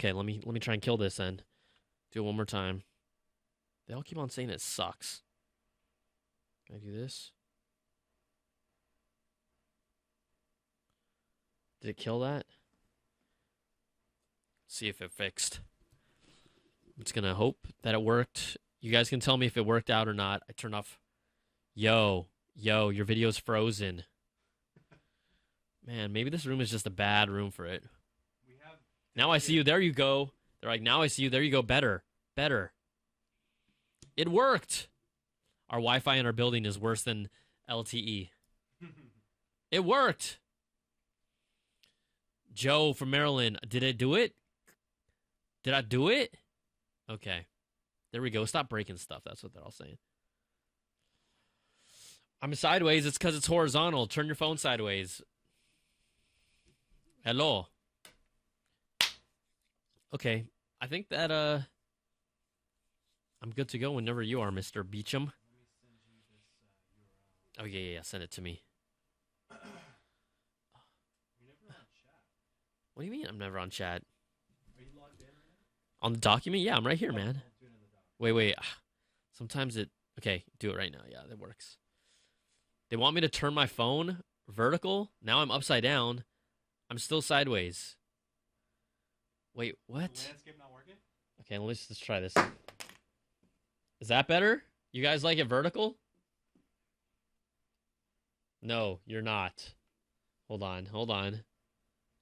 Okay, let me try and kill this then. Do it one more time. They all keep on saying it sucks. Can I do this? Did it kill that? See if it fixed. I'm just gonna hope that it worked. You guys can tell me if it worked out or not. I turned off. Yo, your video's frozen. Man, maybe this room is just a bad room for it. Now I see you. There you go. They're like, now I see you. There you go. Better. It worked. Our Wi-Fi in our building is worse than LTE. It worked. Joe from Maryland. Did I do it? Did I do it? Okay. There we go. Stop breaking stuff. That's what they're all saying. I'm sideways. It's because it's horizontal. Turn your phone sideways. Hello. Okay. I think that I'm good to go whenever you are, Mr. Beecham. Oh, yeah. Send it to me. What do you mean I'm never on chat? Are you logged in right now? On the document? Yeah, I'm right here, man. Wait. Sometimes it... Okay, do it right now. Yeah, that works. They want me to turn my phone vertical. Now I'm upside down. I'm still sideways. Wait, what? Is the landscape not working? Okay, let's try this. Is that better? You guys like it vertical? No, you're not. Hold on.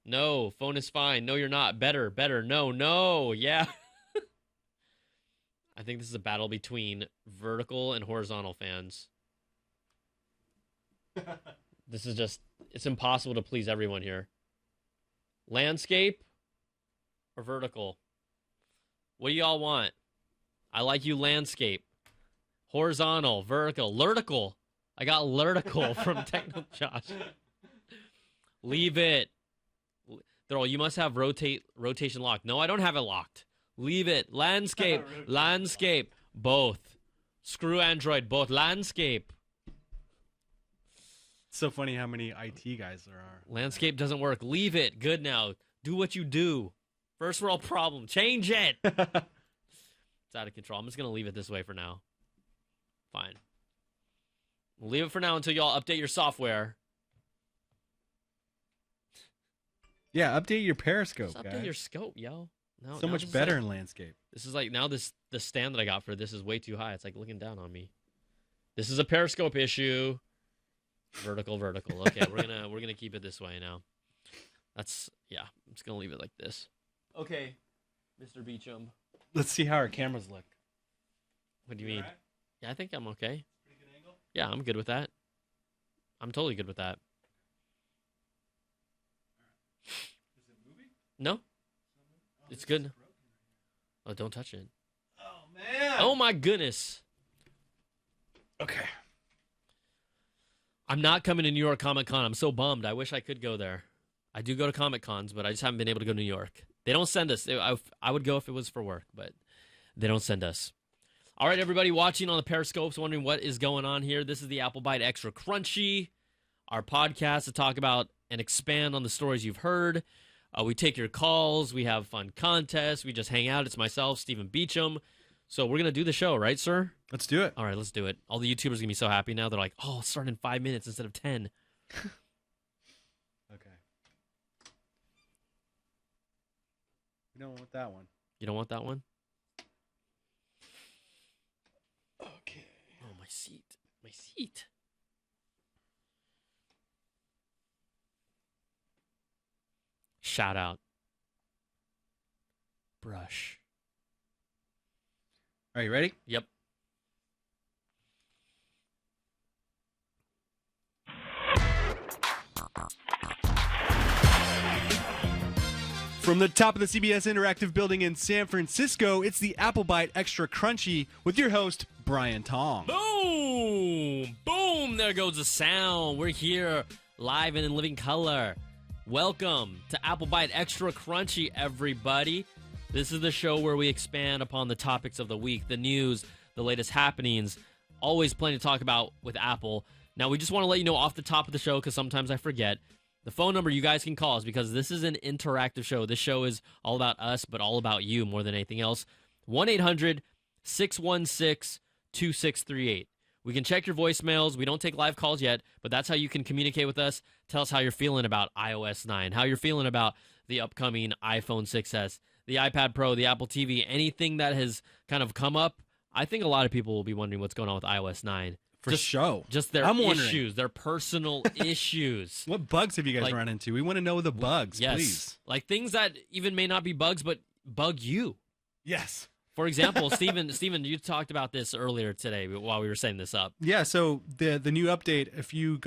No, phone is fine. No, you're not. Better. No. Yeah. I think this is a battle between vertical and horizontal fans. This is just, it's impossible to please everyone here. Landscape or vertical? What do y'all want? I like you landscape. Horizontal, vertical, lurtical. I got lurtical from Techno Josh. Leave it. They're all, you must have rotation locked. No, I don't have it locked. Leave it. Landscape. Landscape. Both. Screw Android. Both. Landscape. It's so funny how many IT guys there are. Landscape doesn't work. Leave it. Good now. Do what you do. First world problem. Change it. It's out of control. I'm just going to leave it this way for now. Fine. We'll leave it for now until y'all update your software. Yeah, update your Periscope, Just guys. update your scope, yo. No, so much better in landscape. This is like, now the stand that I got for this is way too high. It's like looking down on me. This is a Periscope issue. Vertical. Okay, we're gonna keep it this way now. I'm just gonna leave it like this. Okay, Mr. Beecham. Let's see how our cameras look. What do you mean? Right? Yeah, I think I'm okay. Pretty good angle? Yeah, I'm good with that. I'm totally good with that. Is it moving? No, Oh, it's good. Oh, don't touch it. Oh, man. Oh, my goodness. Okay. I'm not coming to New York Comic Con. I'm so bummed. I wish I could go there. I do go to Comic Cons, but I just haven't been able to go to New York. They don't send us. I would go if it was for work, but they don't send us. All right, everybody watching on the Periscopes, wondering what is going on here. This is the Apple Byte Extra Crunchy, our podcast to talk about and expand on the stories you've heard. We take your calls. We have fun contests. We just hang out. It's myself, Stephen Beecham. So we're going to do the show, right, sir? Let's do it. All right, let's do it. All the YouTubers are going to be so happy now. They're like, oh, it's starting in 5 minutes instead of 10. Okay. We don't want that one. You don't want that one? Okay. Oh, my seat. My seat. Shout out. Brush. Are you ready? Yep. From the top of the CBS Interactive building in San Francisco, it's the Apple Byte Extra Crunchy with your host, Brian Tong. Boom! Boom! There goes the sound. We're here live and in living color. Welcome to Apple Byte Extra Crunchy, everybody. This is the show where we expand upon the topics of the week, the news, the latest happenings. Always plenty to talk about with Apple. Now, we just want to let you know off the top of the show, because sometimes I forget, The phone number you guys can call is because this is an interactive show. This show is all about us, but all about you more than anything else. 1-800-616-2638. We can check your voicemails. We don't take live calls yet, but that's how you can communicate with us. Tell us how you're feeling about iOS 9, how you're feeling about the upcoming iPhone 6s, the iPad Pro, the Apple TV, anything that has kind of come up. I think a lot of people will be wondering what's going on with iOS 9. For sure. Just their issues, their personal issues. What bugs have you guys run into? We want to know the bugs, please. Like things that even may not be bugs, but bug you. Yes. For example, Steven, you talked about this earlier today while we were setting this up. Yeah, so the new update, if you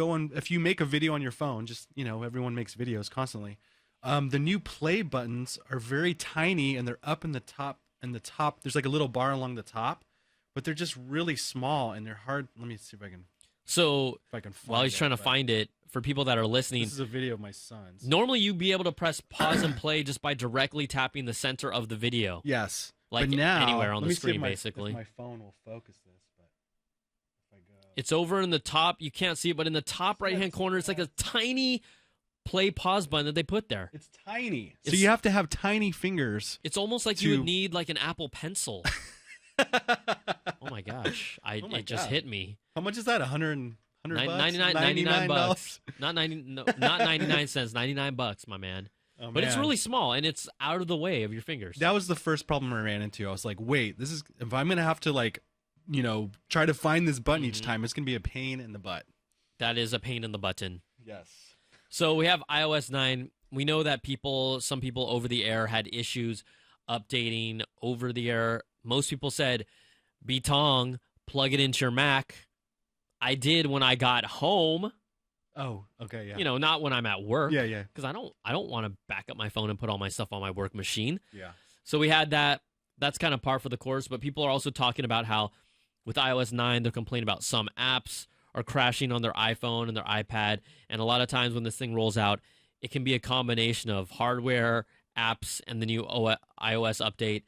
make a video on your phone, just, everyone makes videos constantly. The new play buttons are very tiny and they're up in the top, there's like a little bar along the top, but they're just really small and they're hard. Let me see if I can find while he's trying to find it, for people that are listening, this is a video of my son's. Normally you'd be able to press pause and play just by directly tapping the center of the video. Yes. Like but now, anywhere on the screen, if basically. If my phone will focus this, but if I go, it's over in the top. You can't see it, but in the top right-hand corner, it's like a tiny play pause button that they put there. It's tiny, so you have to have tiny fingers. It's almost like you would need like an Apple Pencil. Oh my gosh! It just hit me. How much is that? 100 bucks? 99 bucks. Not 99 cents. $99, my man. Oh, but it's really small and it's out of the way of your fingers. That was the first problem I ran into. I was like, wait, if I'm gonna have to try to find this button each time, it's gonna be a pain in the butt. That is a pain in the button. Yes. So we have iOS 9. We know that some people over the air had issues updating over the air. Most people said, Bitong, plug it into your Mac. I did when I got home. Oh, okay, yeah. Not when I'm at work. Yeah, yeah. Because I don't want to back up my phone and put all my stuff on my work machine. Yeah. So we had that. That's kind of par for the course. But people are also talking about how with iOS 9, they're complaining about some apps are crashing on their iPhone and their iPad. And a lot of times when this thing rolls out, it can be a combination of hardware, apps, and the new iOS update.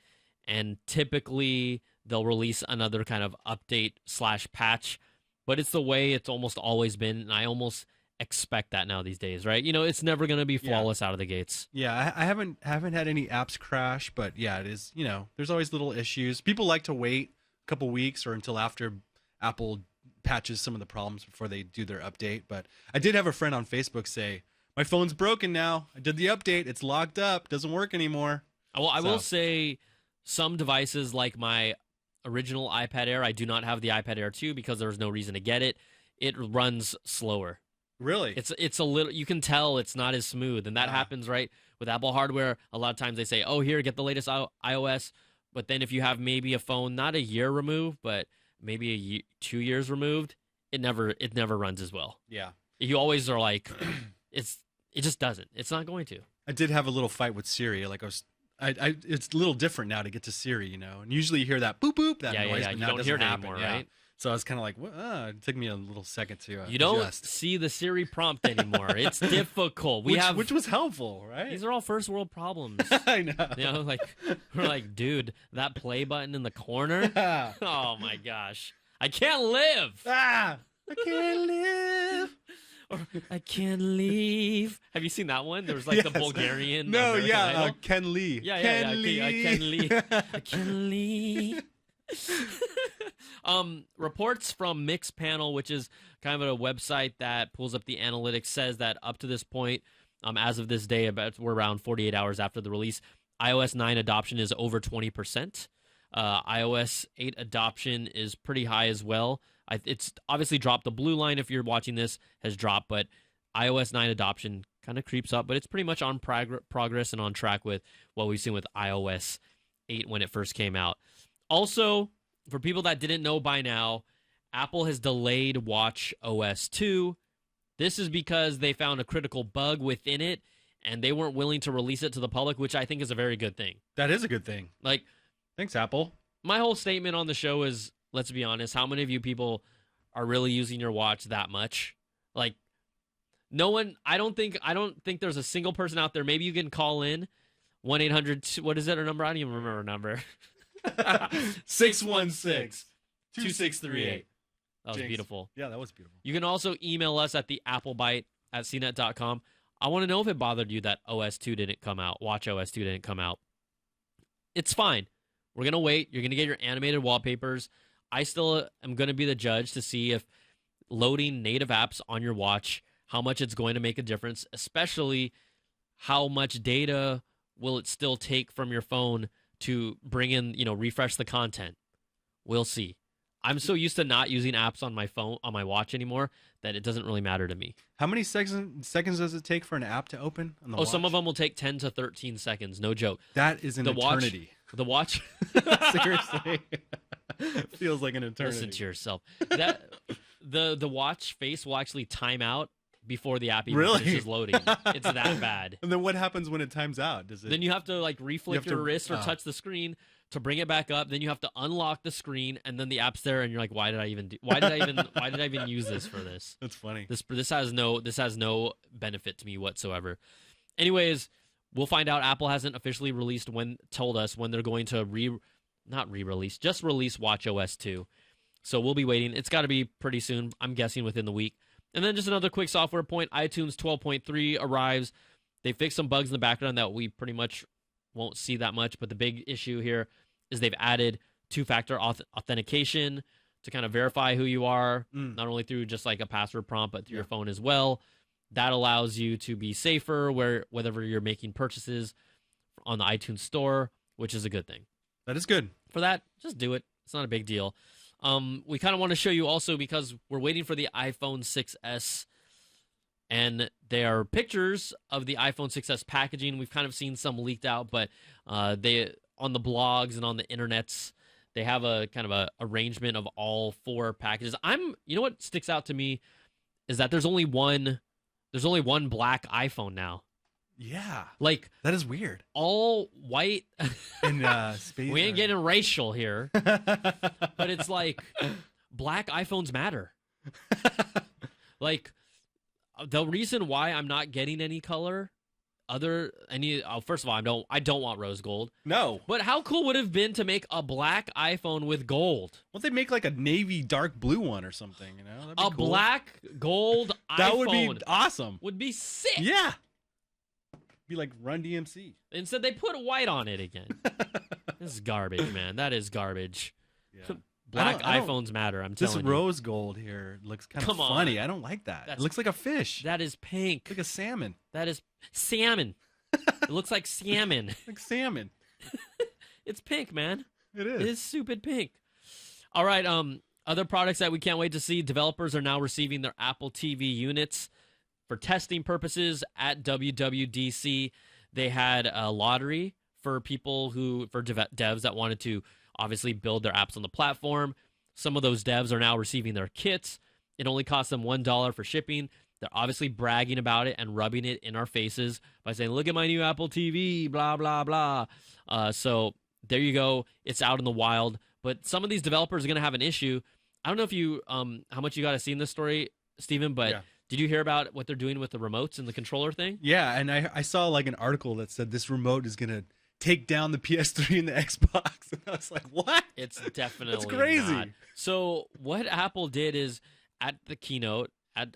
And typically they'll release another kind of update/patch. But it's the way it's almost always been. And I almost expect that now these days, right? It's never going to be flawless out of the gates. Yeah, I haven't had any apps crash, but yeah, it is, there's always little issues. People like to wait a couple weeks or until after Apple patches some of the problems before they do their update. But I did have a friend on Facebook say, my phone's broken now. I did the update. It's locked up. Doesn't work anymore. Well, I will say some devices like my original iPad Air, I do not have the iPad Air 2 because there was no reason to get it. It runs slower. Really? It's a little, you can tell it's not as smooth, and that happens, right? With Apple hardware, a lot of times they say, oh, here, get the latest iOS, but then if you have maybe a phone, not a year removed, but maybe 2 years removed, it never runs as well. Yeah. You always are like, it just doesn't. It's not going to. I did have a little fight with Siri. Like it's a little different now to get to Siri, and usually you hear that boop boop, that noise, but you now don't it hear doesn't it happen, anymore, yeah. right? So I was kind of like, it took me a little second to you don't adjust. see the Siri prompt anymore. It's difficult. Which was helpful, right? These are all first world problems. I know. We're like, dude, that play button in the corner. Oh my gosh, I can't live. I can't live. Or I can't leave. Have you seen that one? There was like the Bulgarian. No, American Idol. Ken Lee. Yeah, Ken Lee. I can't leave. I can't leave. Reports from Mixpanel, which is kind of a website that pulls up the analytics, says that up to this point, as of this day, we're around 48 hours after the release, iOS 9 adoption is over 20%. iOS 8 adoption is pretty high as well. It's obviously dropped. The blue line, if you're watching this, has dropped, but iOS 9 adoption kind of creeps up, but it's pretty much on progress and on track with what we've seen with iOS 8 when it first came out. Also, for people that didn't know by now, Apple has delayed Watch OS 2. This is because they found a critical bug within it, and they weren't willing to release it to the public, which I think is a very good thing. That is a good thing. Thanks, Apple. My whole statement on the show is, let's be honest, how many of you people are really using your watch that much? No one, I don't think there's a single person out there. Maybe you can call in 1-800, what is it, our number? I don't even remember our number. 616-2638. That was beautiful. Yeah, that was beautiful. You can also email us at theapplebite@cnet.com. I want to know if it bothered you that OS 2 didn't come out. Watch OS 2 didn't come out. It's fine. We're going to wait. You're going to get your animated wallpapers. I still am going to be the judge to see if loading native apps on your watch, how much it's going to make a difference, especially how much data will it still take from your phone to bring in, refresh the content. We'll see. I'm so used to not using apps on my phone, on my watch anymore, that it doesn't really matter to me. How many seconds does it take for an app to open on the watch? Some of them will take 10 to 13 seconds. No joke. That is an eternity. The watch. Seriously. Feels like an eternity. Listen to yourself. The watch face will actually time out before the app even finishes loading. It's that bad. And then what happens when it times out? Then you have to reflick your wrist or touch the screen to bring it back up. Then you have to unlock the screen, and then the app's there, and you're like, why did I even use this for this? That's funny. This has no benefit to me whatsoever. Anyways, we'll find out. Apple hasn't officially told us when they're going to just release watchOS 2. So we'll be waiting. It's got to be pretty soon. I'm guessing within the week. And then just another quick software point, iTunes 12.3 arrives. They fixed some bugs in the background that we pretty much won't see that much, but the big issue here is they've added two-factor authentication to kind of verify who you are, not only through just like a password prompt, but through your phone as well. That allows you to be safer whether you're making purchases on the iTunes store, which is a good thing. That is good. For that, just do it. It's not a big deal. We kind of want to show you also, because we're waiting for the iPhone 6S, and there are pictures of the iPhone 6S packaging. We've kind of seen some leaked out, but they on the blogs and on the internets, they have a kind of a arrangement of all four packages. You know what sticks out to me is that there's only one black iPhone now. Yeah. Like, that is weird. All white. And space. We ain't getting racial here. But it's like, black iPhones matter. Like, the reason why I'm not getting any color, first of all, I don't want rose gold. No. But how cool would it have been to make a black iPhone with gold? Well, they make like a navy dark blue one or something, That'd be cool. Black gold iPhone. That would be awesome. Would be sick. Yeah. Be like Run DMC. Instead, they put white on it again. This is garbage, man. That is garbage. Yeah. Black iPhones matter, I'm telling you. This rose gold here looks kind of funny. I don't like that. It looks like a fish. That is pink. Like a salmon. That is salmon. It looks like salmon. Like salmon. It's pink, man. It is. It is stupid pink. All right, other products that we can't wait to see. Developers are now receiving their Apple TV units for testing purposes at WWDC. They had a lottery for devs that wanted to obviously build their apps on the platform. Some of those devs are now receiving their kits. It only costs them $1 for shipping. They're obviously bragging about it and rubbing it in our faces by saying, look at my new Apple TV, blah, blah, blah. So there you go. It's out in the wild. But some of these developers are going to have an issue. I don't know if you how much you got to see in this story, Steven, but did you hear about what they're doing with the remotes and the controller thing? Yeah, and I saw like an article that said this remote is going to take down the PS3 and the Xbox. And I was like, what? It's definitely crazy. Not. So what Apple did is at the keynote, at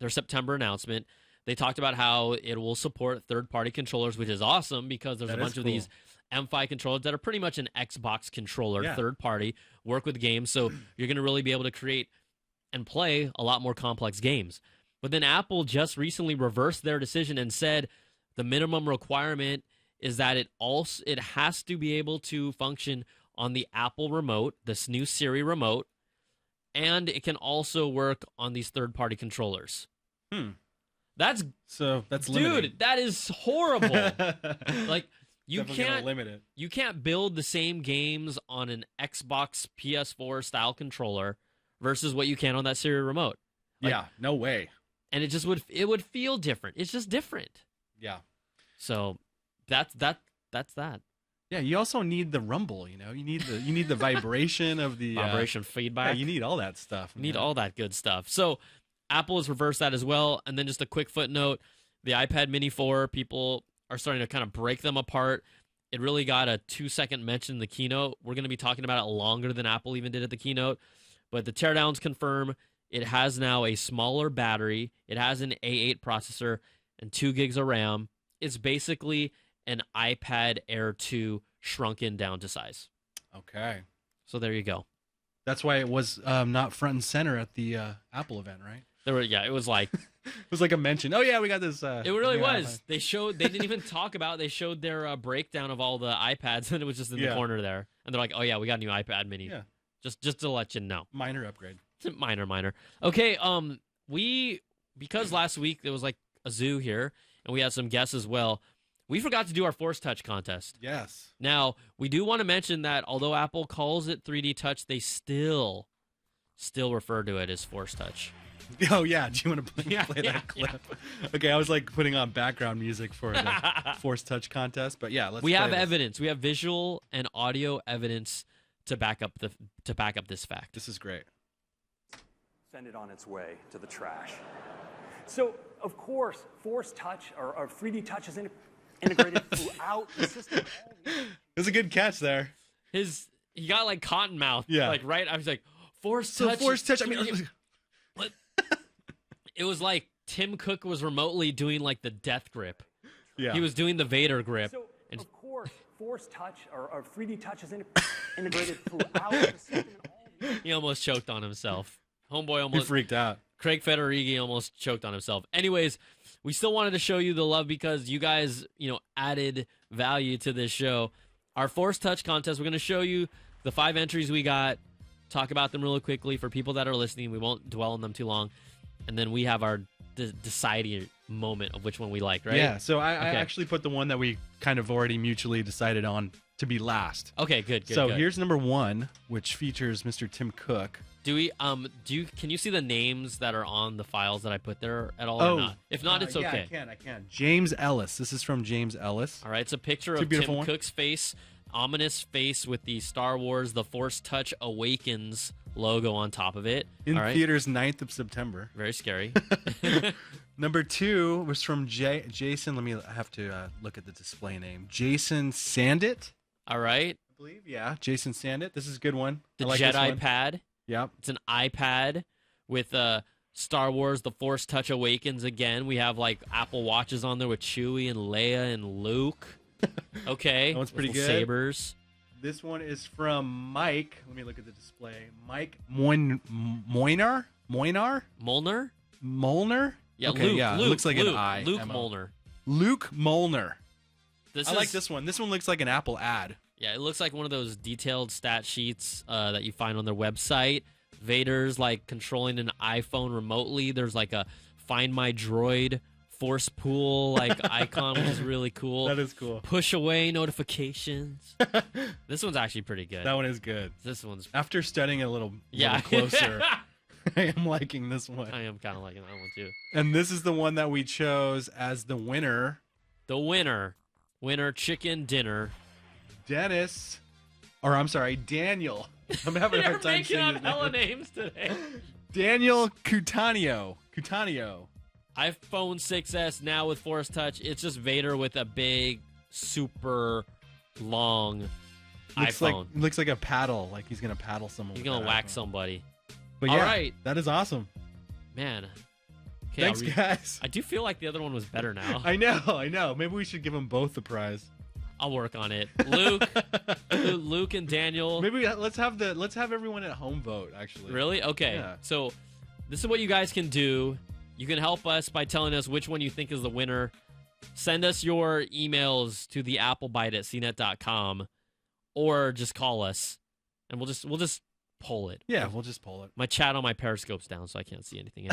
their September announcement, they talked about how it will support third-party controllers, which is awesome because there's a bunch of these M5 controllers that are pretty much an Xbox controller, third-party, work with games. So you're going to really be able to create and play a lot more complex games. But then Apple just recently reversed their decision and said the minimum requirement is that it has to be able to function on the Apple remote, this new Siri remote, and it can also work on these third-party controllers. That's limiting. Dude, that is horrible. Like, you can't limit it. You can't build the same games on an Xbox PS4 style controller versus what you can on that Siri remote. Like, yeah, no way. And it would feel different. It's just different. Yeah. So that's that. Yeah, you also need the rumble, You need the vibration of the vibration feedback. Yeah, you need all that stuff. You need all that good stuff. So Apple has reversed that as well. And then just a quick footnote, the iPad Mini 4, people are starting to kind of break them apart. It really got a 2-second mention in the keynote. We're going to be talking about it longer than Apple even did at the keynote. But the teardowns confirm it has now a smaller battery. It has an A8 processor, and 2 gigs of RAM. It's basically an iPad Air 2 shrunken down to size. Okay. So there you go. That's why it was not front and center at the Apple event, right? It was like it was like a mention. Oh yeah, we got this. It really was. iPad. They didn't even talk about. They showed their breakdown of all the iPads, and it was just in the corner there. And they're like, "Oh yeah, we got a new iPad Mini." Yeah. Just to let you know. Minor upgrade. Minor. Okay. Because last week there was like a zoo here, and we had some guests as well. We forgot to do our Force Touch contest. Yes. Now, we do want to mention that although Apple calls it 3D Touch, they still refer to it as Force Touch. Oh, yeah. Do you want to play that clip? Yeah. Okay, I was like putting on background music for the Force Touch contest, but yeah, We have evidence. We have visual and audio evidence to back up this fact. This is great. Send it on its way to the trash. So, of course, Force Touch or 3D Touch is integrated throughout the system. There's a good catch there. He got like cotton mouth. Yeah. Like right. I was like, Force Touch. Force Touch. I mean, what? It was like Tim Cook was remotely doing like the death grip. Yeah. He was doing the Vader grip. So, of course, Force Touch or 3D Touch is integrated throughout the system. He almost choked on himself. Homeboy almost. He freaked out. Craig Federighi almost choked on himself. Anyways, we still wanted to show you the love because you guys, added value to this show. Our Force Touch contest, we're going to show you the 5 entries we got, talk about them really quickly for people that are listening. We won't dwell on them too long. And then we have our deciding moment of which one we like, right? Yeah, so I actually put the one that we kind of already mutually decided on to be last. Okay, good. So here's number 1, which features Mr. Tim Cook. Can you see the names that are on the files that I put there at all or not? If not, it's okay. Yeah, I can. James Ellis. This is from James Ellis. All right, it's a picture of Tim Cook's face, ominous face with the Star Wars The Force Touch Awakens logo on top of it. In theaters 9th of September. Very scary. Number 2 was from Jason. I have to look at the display name. Jason Sandit. All right. I believe, yeah. Jason Sandit. This is a good one. The Jedi Pad. Yep. It's an iPad with Star Wars The Force Touch Awakens again. We have like Apple Watches on there with Chewie and Leia and Luke. Okay. That one's pretty good. Sabers. This one is from Mike. Let me look at the display. Mike Molnar? Molnar? Yeah, okay, Luke. yeah. Luke, it looks like Luke, an I. Luke Molnar. Luke Molnar. I like this one. This one looks like an Apple ad. Yeah, it looks like one of those detailed stat sheets that you find on their website. Vader's like controlling an iPhone remotely. There's like a Find My Droid force pool like icon, which is really cool. That is cool. Push away notifications. This one's actually pretty good. That one is good. This one's after studying it a little closer. I am liking this one. I am kind of liking that one too. And this is the one that we chose as the winner. The winner chicken dinner. Daniel. I'm having a hard time saying his hella names today. Daniel Cutanio. iPhone 6s now with Force Touch. It's just Vader with a big, super long iPhone. Looks like a paddle. Like he's gonna paddle someone. He's gonna whack somebody. But all yeah, right, that is awesome. Man. Okay, thanks, guys. I do feel like the other one was better now. I know. Maybe we should give them both the prize. I'll work on it. Luke and Daniel. Maybe let's have everyone at home vote. Actually, really? Okay. Yeah. So this is what you guys can do. You can help us by telling us which one you think is the winner. Send us your emails to the applebyte@cnet.com, or just call us, and we'll just poll it. Yeah, we'll just poll it. My chat on my Periscope's down, so I can't see anything.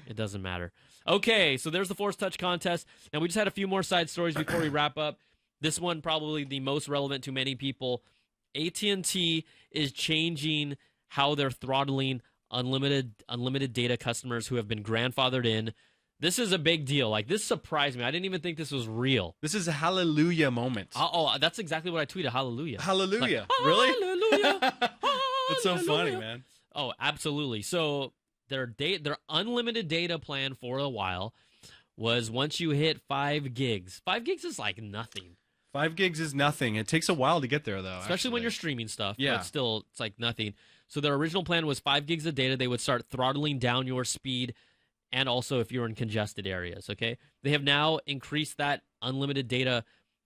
It doesn't matter. Okay, so there's the Force Touch contest. Now, we just had a few more side stories before we wrap up. This one probably the most relevant to many people. AT&T is changing how they're throttling unlimited data customers who have been grandfathered in. This is a big deal. Like, this surprised me. I didn't even think this was real. This is a hallelujah moment. Oh, that's exactly what I tweeted. Hallelujah. Hallelujah. Like, really? Hallelujah. It's so funny, man. Oh, absolutely. So their unlimited data plan for a while was once you hit 5 gigs. 5 gigs is like nothing. 5 gigs is nothing. It takes a while to get there, though. Especially when you're streaming stuff. Yeah. But still, it's like nothing. So their original plan was 5 gigs of data. They would start throttling down your speed and also if you're in congested areas, okay? They have now increased that unlimited data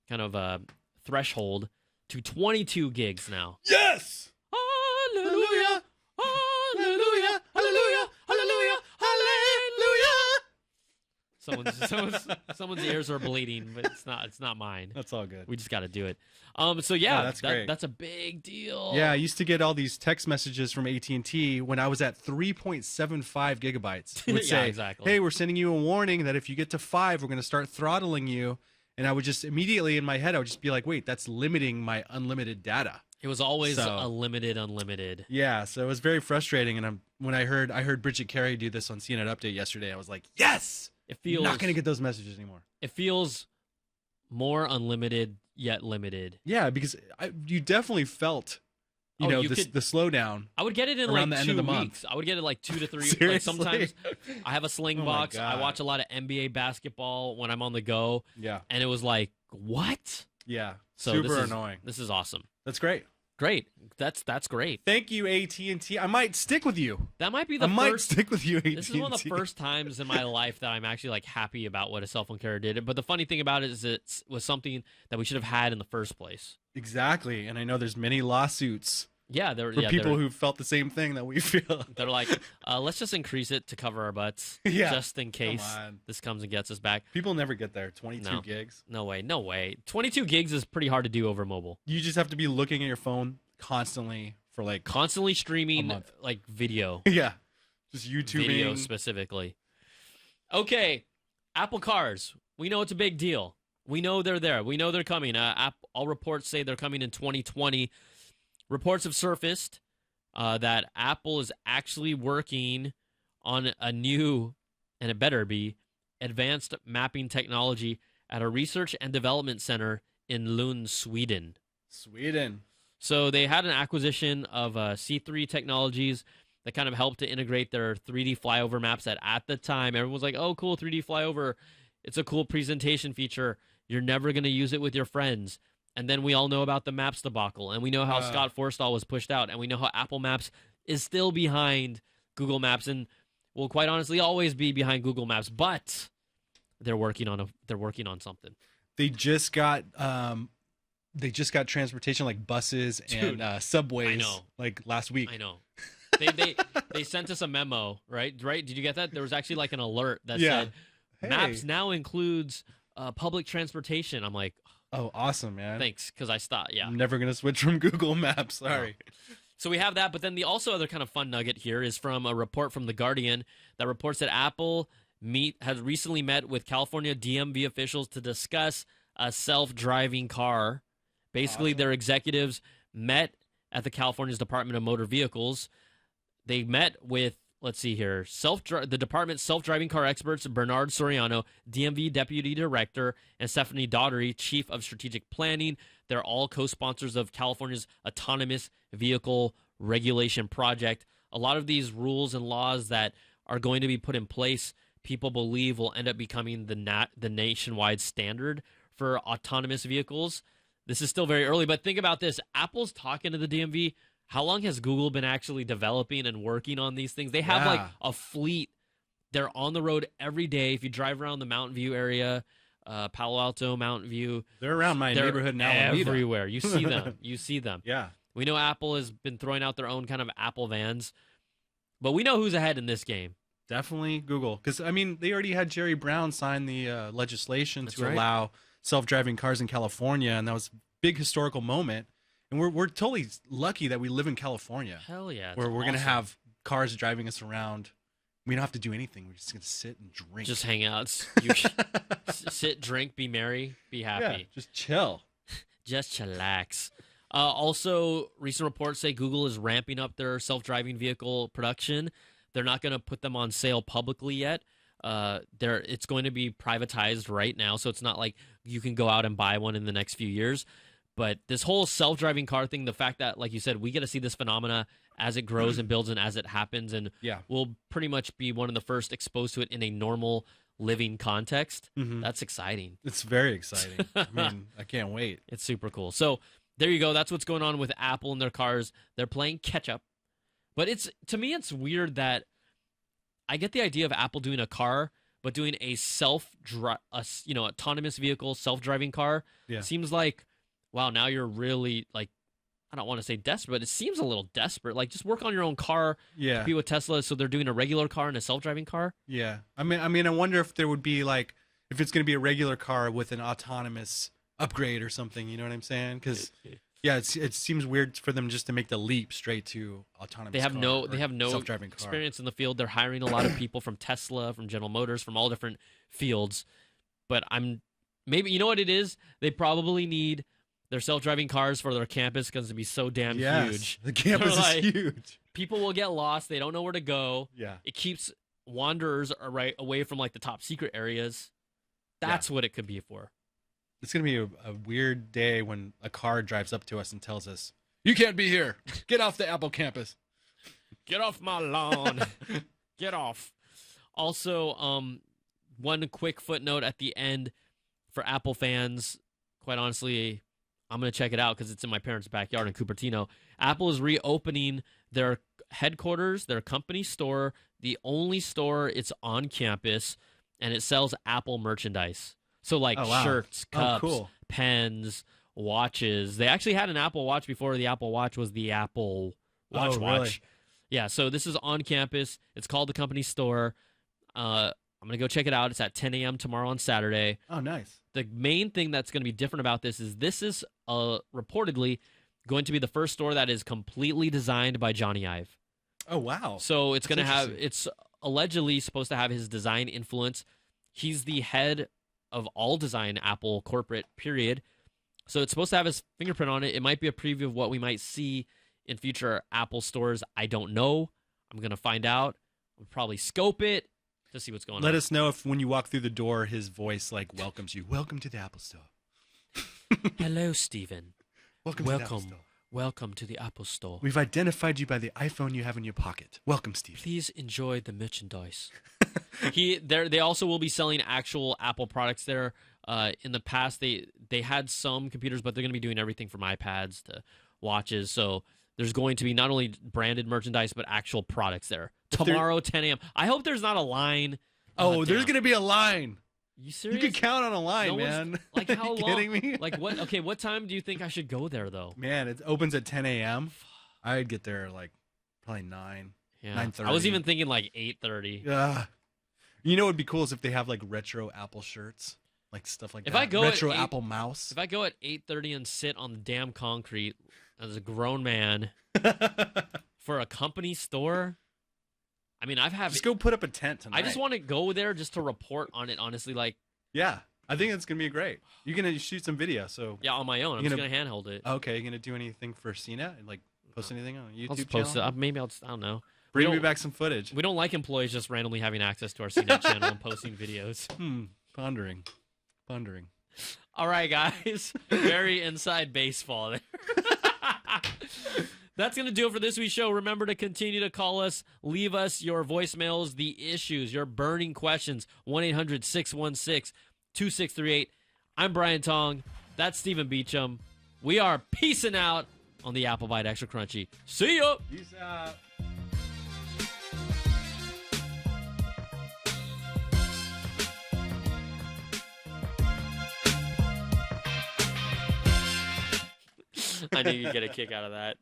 kind of threshold to 22 gigs now. Yes! Hallelujah! Hallelujah! Hallelujah! Hallelujah! Hallelujah! Someone's ears are bleeding, but it's not mine. That's all good. We just got to do it. So yeah, that's great. That's a big deal. Yeah, I used to get all these text messages from AT&T when I was at 3.75 gigabytes. It would say, exactly. hey, we're sending you a warning that if you get to 5, we're going to start throttling you. And I would just immediately in my head, I would just be like, wait, that's limiting my unlimited data. It was always a limited, unlimited. Yeah, so it was very frustrating. And when I heard Bridget Carey do this on CNET Update yesterday, I was like, yes! It feels not going to get those messages anymore. It feels more unlimited yet limited. Yeah, because you definitely felt, the slowdown. I would get it in around like the 2 end of the weeks. month. I would get it like 2 to 3 weeks. Seriously? Like sometimes I have a sling Oh my box. I God. watch a lot of NBA basketball when I'm on the go. Yeah. And it was like, what? Yeah. So Super annoying. This is awesome. That's great. Great. That's great. Thank you, AT&T. I might stick with you. That might be the might first. stick with you, AT&T. This is one of the first times in my life that I'm actually like happy about what a cell phone carrier did. But the funny thing about it is it was something that we should have had in the first place. Exactly, and I know there's many lawsuits. Yeah, for people who felt the same thing that we feel. They're like, let's just increase it to cover our butts, just in case this comes and gets us back. People never get there. 22 gigs. No way. 22 gigs is pretty hard to do over mobile. You just have to be looking at your phone constantly for like constantly streaming like video. Yeah, just YouTubing. Video specifically. Okay, Apple cars. We know it's a big deal. We know they're there. We know they're coming. All reports say they're coming in 2020. Reports have surfaced that Apple is actually working on a new, and it better be, advanced mapping technology at a research and development center in Lund, Sweden. So they had an acquisition of C3 Technologies that kind of helped to integrate their 3D flyover maps that at the time, everyone was like, oh, cool, 3D flyover. It's a cool presentation feature. You're never going to use it with your friends. And then we all know about the Maps debacle, and we know how Scott Forstall was pushed out, and we know how Apple Maps is still behind Google Maps, and will quite honestly always be behind Google Maps. But they're working on something. They just got transportation like buses and subways. I know. Like last week. I know. They sent us a memo, right? Did you get that? There was actually like an alert that said Maps now includes public transportation. I'm like, oh, awesome, man. Thanks, because I stopped. Yeah. I'm never going to switch from Google Maps. Sorry. No. So we have that, but then the also other kind of fun nugget here is from a report from The Guardian that reports that Apple has recently met with California DMV officials to discuss a self-driving car. Basically, their executives met at the California's Department of Motor Vehicles. They met with, let's see here, the department's self-driving car experts, Bernard Soriano, DMV Deputy Director, and Stephanie Daugherty, Chief of Strategic Planning. They're all co-sponsors of California's Autonomous Vehicle Regulation Project. A lot of these rules and laws that are going to be put in place, people believe will end up becoming the nationwide standard for autonomous vehicles. This is still very early, but think about this. Apple's talking to the DMV. How long has Google been actually developing and working on these things? They have like a fleet. They're on the road every day. If you drive around the Mountain View area, Palo Alto, Mountain View. They're around my neighborhood now. Everywhere. You see them. You see them. Yeah. We know Apple has been throwing out their own kind of Apple vans, but we know who's ahead in this game. Definitely Google. Because, I mean, they already had Jerry Brown sign the legislation to allow self-driving cars in California, and that was a big historical moment. And we're totally lucky that we live in California. Hell yeah. Where we're going to have cars driving us around. We don't have to do anything. We're just going to sit and drink. Just hang out. Sit, drink, be merry, be happy. Yeah, just chill. Just chillax. Also, recent reports say Google is ramping up their self-driving vehicle production. They're not going to put them on sale publicly yet. It's going to be privatized right now, so it's not like you can go out and buy one in the next few years. But this whole self-driving car thing, the fact that, like you said, we get to see this phenomena as it grows and builds and as it happens, and we'll pretty much be one of the first exposed to it in a normal living context. That's exciting. It's very exciting. I mean, I can't wait. It's super cool. So there you go. That's what's going on with Apple and their cars. They're playing catch-up. But to me, it's weird that I get the idea of Apple doing a car, but doing a autonomous vehicle, self-driving car. Yeah. Seems like, wow, now you're really like, I don't want to say desperate, but it seems a little desperate. Like, just work on your own car. Yeah. Compete with Tesla, so they're doing a regular car and a self-driving car. Yeah. I mean, I wonder if there would be like, if it's going to be a regular car with an autonomous upgrade or something. You know what I'm saying? Because yeah, it seems weird for them just to make the leap straight to autonomous. They have no self-driving car. experience in the field. They're hiring a lot of people from Tesla, from General Motors, from all different fields. But maybe you know what it is? They probably need their self-driving cars for their campus because it'd be so damn huge. The campus is huge. People will get lost. They don't know where to go. Yeah. It keeps wanderers away from like the top secret areas. That's what it could be for. It's going to be a weird day when a car drives up to us and tells us, "You can't be here. Get off the Apple campus. Get off my lawn. Get off." Also, one quick footnote at the end for Apple fans. Quite honestly, I'm going to check it out because it's in my parents' backyard in Cupertino. Apple is reopening their headquarters, their company store, the only store it's on campus, and it sells Apple merchandise. So like shirts, cups, pens, watches. They actually had an Apple Watch before the Apple Watch was the Apple Watch. Really? Yeah, so this is on campus. It's called the company store. I'm going to go check it out. It's at 10 a.m. tomorrow on Saturday. Oh, nice. The main thing that's going to be different about this is reportedly going to be the first store that is completely designed by Johnny Ive. Oh, wow. So it's going to have, it's allegedly supposed to have his design influence. He's the head of all design Apple corporate, period. So it's supposed to have his fingerprint on it. It might be a preview of what we might see in future Apple stores. I don't know. I'm going to find out. I'll probably scope it to see what's going on. Let us know if when you walk through the door, his voice like welcomes you. Welcome to the Apple Store. Hello, Stephen. Welcome to the Apple Store. Welcome to the Apple Store. We've identified you by the iPhone you have in your pocket. Welcome, Steve. Please enjoy the merchandise. They also will be selling actual Apple products there. In the past, they had some computers, but they're going to be doing everything from iPads to watches. So there's going to be not only branded merchandise, but actual products there. Tomorrow, 10 a.m. I hope there's not a line. Oh, there's going to be a line. You serious? You can count on a line, man. Like, how Are you long? kidding me? Like, what? Okay, what time do you think I should go there, though? Man, it opens at 10 a.m. I'd get there like probably 9, 9:30. I was even thinking like 8:30. Yeah. You know what would be cool is if they have like retro Apple shirts, like stuff like If that. I go retro at Apple mouse. If I go at 8:30 and sit on the damn concrete as a grown man for a company store, I mean, just go put up a tent tonight. I just want to go there just to report on it. Honestly, like, yeah, I think it's gonna be great. You're gonna shoot some video, so yeah, on my own. I'm just gonna handhold it. Okay, you're gonna do anything for CNET and like post anything on YouTube I'll just channel? post it. Maybe I don't know. Bring me back some footage. We don't like employees just randomly having access to our CNET channel and posting videos. Pondering. All right, guys. Very inside baseball there. That's going to do it for this week's show. Remember to continue to call us. Leave us your voicemails, the issues, your burning questions. 1-800-616-2638. I'm Brian Tong. That's Stephen Beecham. We are peacing out on the Apple Byte Extra Crunchy. See ya! Peace out. I knew you'd get a kick out of that.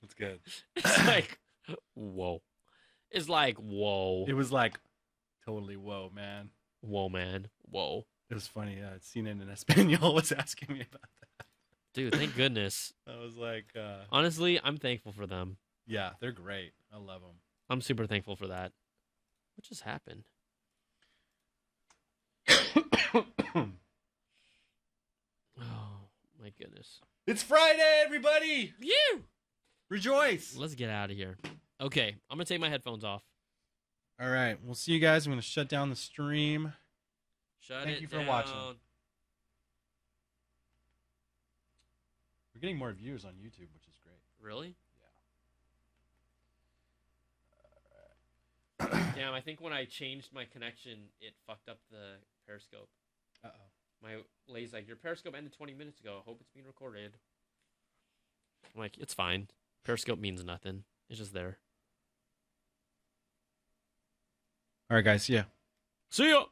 That's good. It's like, whoa. It's like, whoa. It was like, totally whoa, man. Whoa, man. Whoa. It was funny. CNN in Espanol was asking me about that. Dude, thank goodness. I was like... honestly, I'm thankful for them. Yeah, they're great. I love them. I'm super thankful for that. What just happened? Oh, my goodness. It's Friday, everybody! You! Rejoice! Let's get out of here. Okay, I'm going to take my headphones off. All right, we'll see you guys. I'm going to shut down the stream. Thank you for watching. We're getting more views on YouTube, which is great. Really? Yeah. All right. Damn, I think when I changed my connection, it fucked up the Periscope. Uh-oh. My lady's like, your Periscope ended 20 minutes ago. I hope it's being recorded. I'm like, it's fine. Periscope means nothing. It's just there. All right, guys. Yeah. See ya.